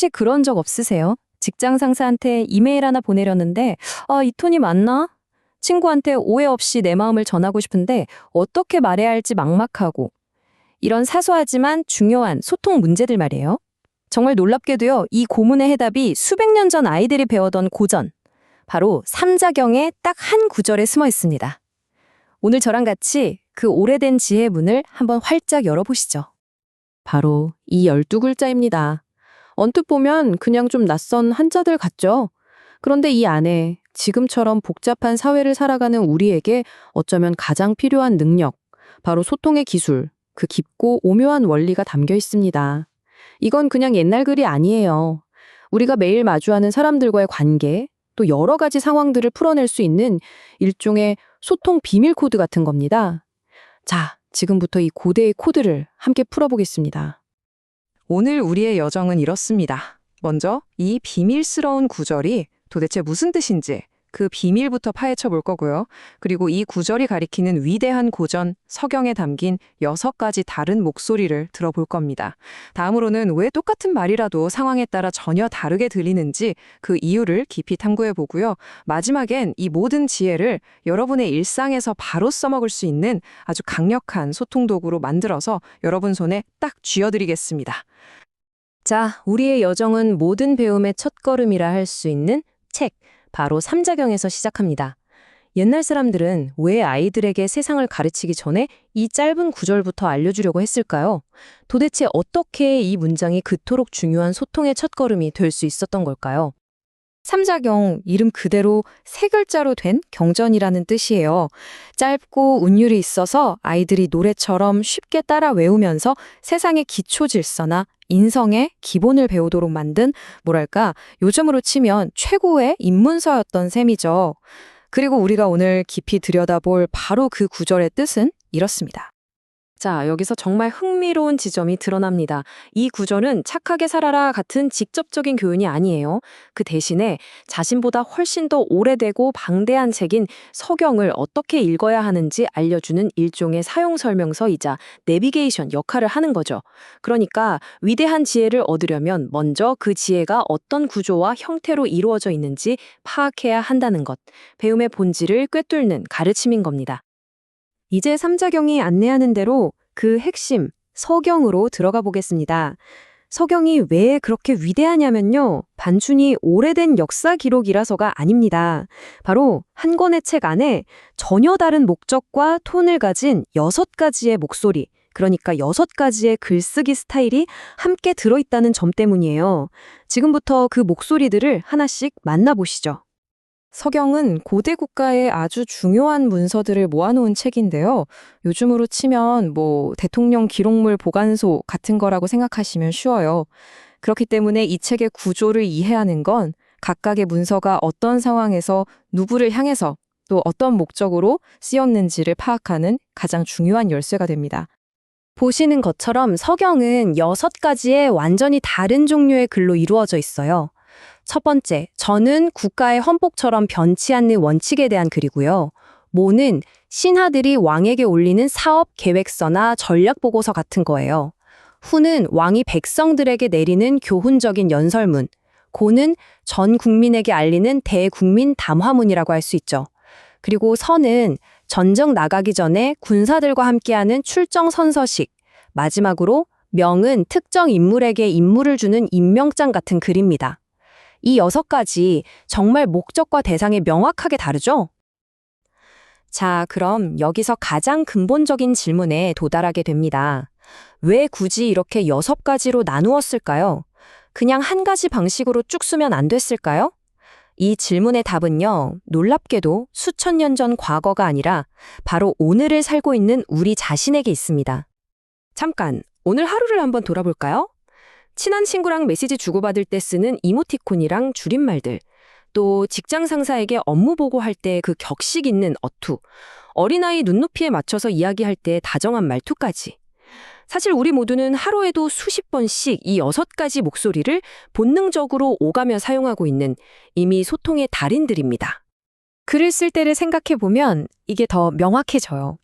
혹시 그런 적 없으세요? 직장 상사한테 이메일 하나 보내려는데, 이 톤이 맞나? 친구한테 오해 없이 내 마음을 전하고 싶은데 어떻게 말해야 할지 막막하고. 이런 사소하지만 중요한 소통 문제들 말이에요. 정말 놀랍게도요, 이 고문의 해답이 수백 년 전 아이들이 배워던 고전, 바로 삼자경의 딱 한 구절에 숨어 있습니다. 오늘 저랑 같이 그 오래된 지혜의 문을 한번 활짝 열어보시죠. 바로 이 12글자입니다. 언뜻 보면 그냥 좀 낯선 한자들 같죠? 그런데 이 안에 지금처럼 복잡한 사회를 살아가는 우리에게 어쩌면 가장 필요한 능력, 바로 소통의 기술, 그 깊고 오묘한 원리가 담겨 있습니다. 이건 그냥 옛날 글이 아니에요. 우리가 매일 마주하는 사람들과의 관계, 또 여러 가지 상황들을 풀어낼 수 있는 일종의 소통 비밀 코드 같은 겁니다. 자, 지금부터 이 고대의 코드를 함께 풀어보겠습니다. 오늘 우리의 여정은 이렇습니다. 먼저 이 비밀스러운 구절이 도대체 무슨 뜻인지 그 비밀부터 파헤쳐 볼 거고요. 그리고 이 구절이 가리키는 위대한 고전, 서경에 담긴 6가지 다른 목소리를 들어볼 겁니다. 다음으로는 왜 똑같은 말이라도 상황에 따라 전혀 다르게 들리는지 그 이유를 깊이 탐구해 보고요. 마지막엔 이 모든 지혜를 여러분의 일상에서 바로 써먹을 수 있는 아주 강력한 소통 도구로 만들어서 여러분 손에 딱 쥐어드리겠습니다. 자, 우리의 여정은 모든 배움의 첫걸음이라 할 수 있는 책, 바로 삼자경에서 시작합니다. 옛날 사람들은 왜 아이들에게 세상을 가르치기 전에 이 짧은 구절부터 알려주려고 했을까요? 도대체 어떻게 이 문장이 그토록 중요한 소통의 첫걸음이 될 수 있었던 걸까요? 삼자경, 이름 그대로 세 글자로 된 경전이라는 뜻이에요. 짧고 운율이 있어서 아이들이 노래처럼 쉽게 따라 외우면서 세상의 기초 질서나 인성의 기본을 배우도록 만든, 뭐랄까, 요즘으로 치면 최고의 입문서였던 셈이죠. 그리고 우리가 오늘 깊이 들여다볼 바로 그 구절의 뜻은 이렇습니다. 자, 여기서 정말 흥미로운 지점이 드러납니다. 이 구절은 착하게 살아라 같은 직접적인 교훈이 아니에요. 그 대신에 자신보다 훨씬 더 오래되고 방대한 책인 서경을 어떻게 읽어야 하는지 알려주는 일종의 사용 설명서이자 내비게이션 역할을 하는 거죠. 그러니까 위대한 지혜를 얻으려면 먼저 그 지혜가 어떤 구조와 형태로 이루어져 있는지 파악해야 한다는 것. 배움의 본질을 꿰뚫는 가르침인 겁니다. 이제 삼자경이 안내하는 대로 그 핵심, 서경으로 들어가 보겠습니다. 서경이 왜 그렇게 위대하냐면요. 단순히 오래된 역사 기록이라서가 아닙니다. 바로 한 권의 책 안에 전혀 다른 목적과 톤을 가진 6가지의 목소리, 그러니까 6가지의 글쓰기 스타일이 함께 들어있다는 점 때문이에요. 지금부터 그 목소리들을 하나씩 만나보시죠. 서경은 고대 국가의 아주 중요한 문서들을 모아놓은 책인데요. 요즘으로 치면 대통령 기록물 보관소 같은 거라고 생각하시면 쉬워요. 그렇기 때문에 이 책의 구조를 이해하는 건 각각의 문서가 어떤 상황에서 누구를 향해서 또 어떤 목적으로 쓰였는지를 파악하는 가장 중요한 열쇠가 됩니다. 보시는 것처럼 서경은 6가지의 완전히 다른 종류의 글로 이루어져 있어요. 첫 번째, 저는 국가의 헌복처럼 변치 않는 원칙에 대한 글이고요. 모는 신하들이 왕에게 올리는 사업 계획서나 전략 보고서 같은 거예요. 후는 왕이 백성들에게 내리는 교훈적인 연설문, 고는 전 국민에게 알리는 대국민 담화문이라고 할 수 있죠. 그리고 서는 전쟁 나가기 전에 군사들과 함께하는 출정 선서식, 마지막으로 명은 특정 인물에게 임무를 주는 임명장 같은 글입니다. 이 6가지 정말 목적과 대상이 명확하게 다르죠? 자, 그럼 여기서 가장 근본적인 질문에 도달하게 됩니다. 왜 굳이 이렇게 6가지로 나누었을까요? 그냥 한 가지 방식으로 쭉 쓰면 안 됐을까요? 이 질문의 답은요, 놀랍게도 수천 년 전 과거가 아니라 바로 오늘을 살고 있는 우리 자신에게 있습니다. 잠깐, 오늘 하루를 한번 돌아볼까요? 친한 친구랑 메시지 주고받을 때 쓰는 이모티콘이랑 줄임말들, 또 직장 상사에게 업무 보고할 때 그 격식 있는 어투, 어린아이 눈높이에 맞춰서 이야기할 때 다정한 말투까지. 사실 우리 모두는 하루에도 수십 번씩 이 6가지 목소리를 본능적으로 오가며 사용하고 있는 이미 소통의 달인들입니다. 글을 쓸 때를 생각해보면 이게 더 명확해져요.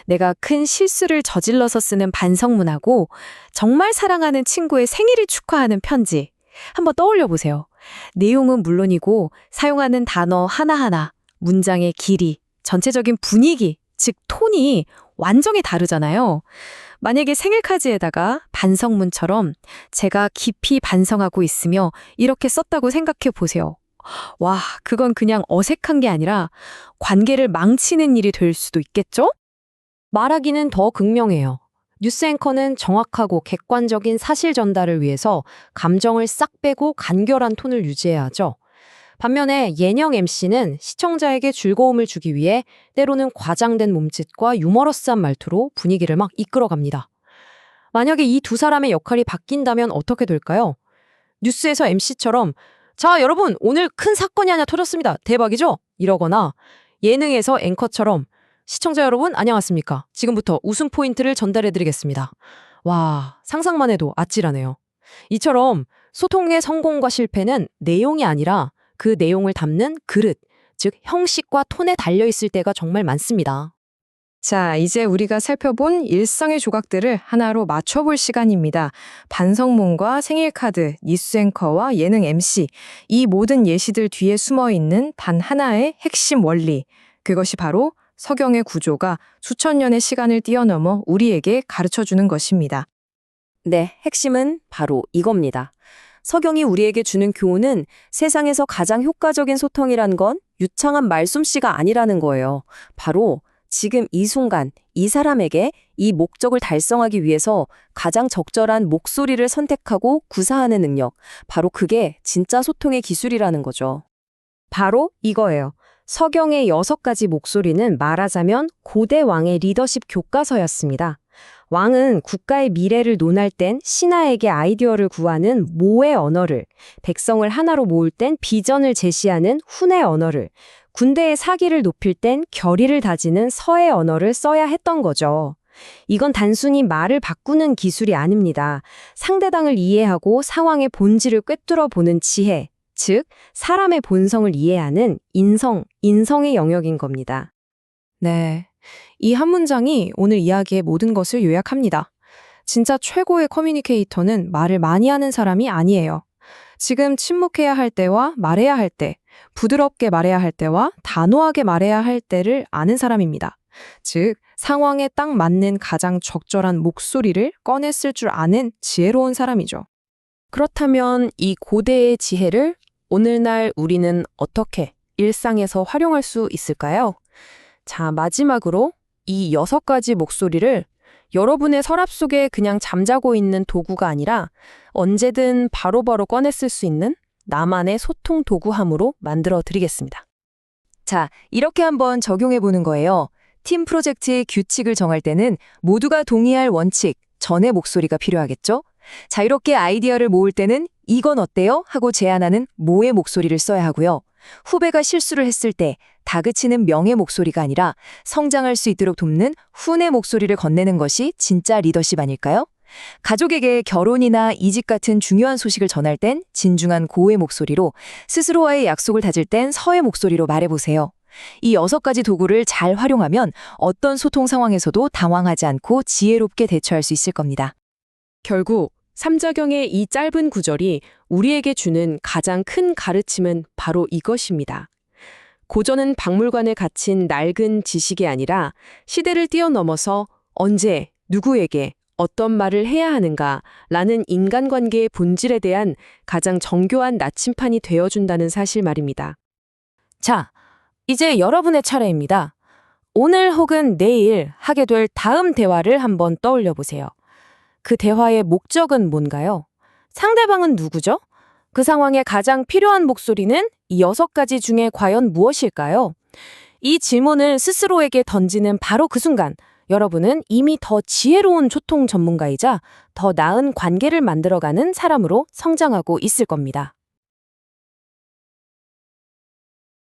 내가 큰 실수를 저질러서 쓰는 반성문하고 정말 사랑하는 친구의 생일을 축하하는 편지. 한번 떠올려 보세요. 내용은 물론이고 사용하는 단어 하나하나, 문장의 길이, 전체적인 분위기, 즉 톤이 완전히 다르잖아요. 만약에 생일카드에다가 반성문처럼 제가 깊이 반성하고 있으며 이렇게 썼다고 생각해 보세요. 와, 그건 그냥 어색한 게 아니라 관계를 망치는 일이 될 수도 있겠죠? 말하기는 더 극명해요. 뉴스 앵커는 정확하고 객관적인 사실 전달을 위해서 감정을 싹 빼고 간결한 톤을 유지해야 하죠. 반면에 예능 MC는 시청자에게 즐거움을 주기 위해 때로는 과장된 몸짓과 유머러스한 말투로 분위기를 막 이끌어갑니다. 만약에 이 두 사람의 역할이 바뀐다면 어떻게 될까요? 뉴스에서 MC처럼 자, 여러분, 오늘 큰 사건이 하나 터졌습니다. 대박이죠? 이러거나 예능에서 앵커처럼 시청자 여러분, 안녕하십니까? 지금부터 웃음 포인트를 전달해드리겠습니다. 와, 상상만 해도 아찔하네요. 이처럼 소통의 성공과 실패는 내용이 아니라 그 내용을 담는 그릇, 즉 형식과 톤에 달려있을 때가 정말 많습니다. 자, 이제 우리가 살펴본 일상의 조각들을 하나로 맞춰볼 시간입니다. 반성문과 생일카드, 뉴스앵커와 예능 MC, 이 모든 예시들 뒤에 숨어있는 단 하나의 핵심 원리. 그것이 바로 서경의 구조가 수천 년의 시간을 뛰어넘어 우리에게 가르쳐주는 것입니다. 네, 핵심은 바로 이겁니다. 서경이 우리에게 주는 교훈은 세상에서 가장 효과적인 소통이란 건 유창한 말솜씨가 아니라는 거예요. 바로 지금 이 순간 이 사람에게 이 목적을 달성하기 위해서 가장 적절한 목소리를 선택하고 구사하는 능력. 바로 그게 진짜 소통의 기술이라는 거죠. 바로 이거예요. 서경의 6가지 목소리는 말하자면 고대 왕의 리더십 교과서였습니다. 왕은 국가의 미래를 논할 땐 신하에게 아이디어를 구하는 모의 언어를, 백성을 하나로 모을 땐 비전을 제시하는 훈의 언어를, 군대의 사기를 높일 땐 결의를 다지는 서의 언어를 써야 했던 거죠. 이건 단순히 말을 바꾸는 기술이 아닙니다. 상대방을 이해하고 상황의 본질을 꿰뚫어 보는 지혜, 즉 사람의 본성을 이해하는 인성의 영역인 겁니다. 네, 이 한 문장이 오늘 이야기의 모든 것을 요약합니다. 진짜 최고의 커뮤니케이터는 말을 많이 하는 사람이 아니에요. 지금 침묵해야 할 때와 말해야 할 때, 부드럽게 말해야 할 때와 단호하게 말해야 할 때를 아는 사람입니다. 즉, 상황에 딱 맞는 가장 적절한 목소리를 꺼냈을 줄 아는 지혜로운 사람이죠. 그렇다면 이 고대의 지혜를 오늘날 우리는 어떻게 일상에서 활용할 수 있을까요? 자, 마지막으로 이 6가지 목소리를 여러분의 서랍 속에 그냥 잠자고 있는 도구가 아니라 언제든 바로바로 꺼냈을 수 있는 나만의 소통 도구함으로 만들어 드리겠습니다. 자, 이렇게 한번 적용해 보는 거예요. 팀 프로젝트의 규칙을 정할 때는 모두가 동의할 원칙, 전의 목소리가 필요하겠죠? 자유롭게 아이디어를 모을 때는 이건 어때요? 하고 제안하는 모의 목소리를 써야 하고요. 후배가 실수를 했을 때 다그치는 명의 목소리가 아니라 성장할 수 있도록 돕는 훈의 목소리를 건네는 것이 진짜 리더십 아닐까요? 가족에게 결혼이나 이직 같은 중요한 소식을 전할 땐 진중한 고의 목소리로, 스스로와의 약속을 다질 땐 서의 목소리로 말해보세요. 이 6가지 도구를 잘 활용하면 어떤 소통 상황에서도 당황하지 않고 지혜롭게 대처할 수 있을 겁니다. 결국 삼자경의 이 짧은 구절이 우리에게 주는 가장 큰 가르침은 바로 이것입니다. 고전은 박물관에 갇힌 낡은 지식이 아니라 시대를 뛰어넘어서 언제, 누구에게, 어떤 말을 해야 하는가라는 인간관계의 본질에 대한 가장 정교한 나침판이 되어준다는 사실 말입니다. 자, 이제 여러분의 차례입니다. 오늘 혹은 내일 하게 될 다음 대화를 한번 떠올려 보세요. 그 대화의 목적은 뭔가요? 상대방은 누구죠? 그 상황에 가장 필요한 목소리는 이 6가지 중에 과연 무엇일까요? 이 질문을 스스로에게 던지는 바로 그 순간, 여러분은 이미 더 지혜로운 소통 전문가이자 더 나은 관계를 만들어가는 사람으로 성장하고 있을 겁니다.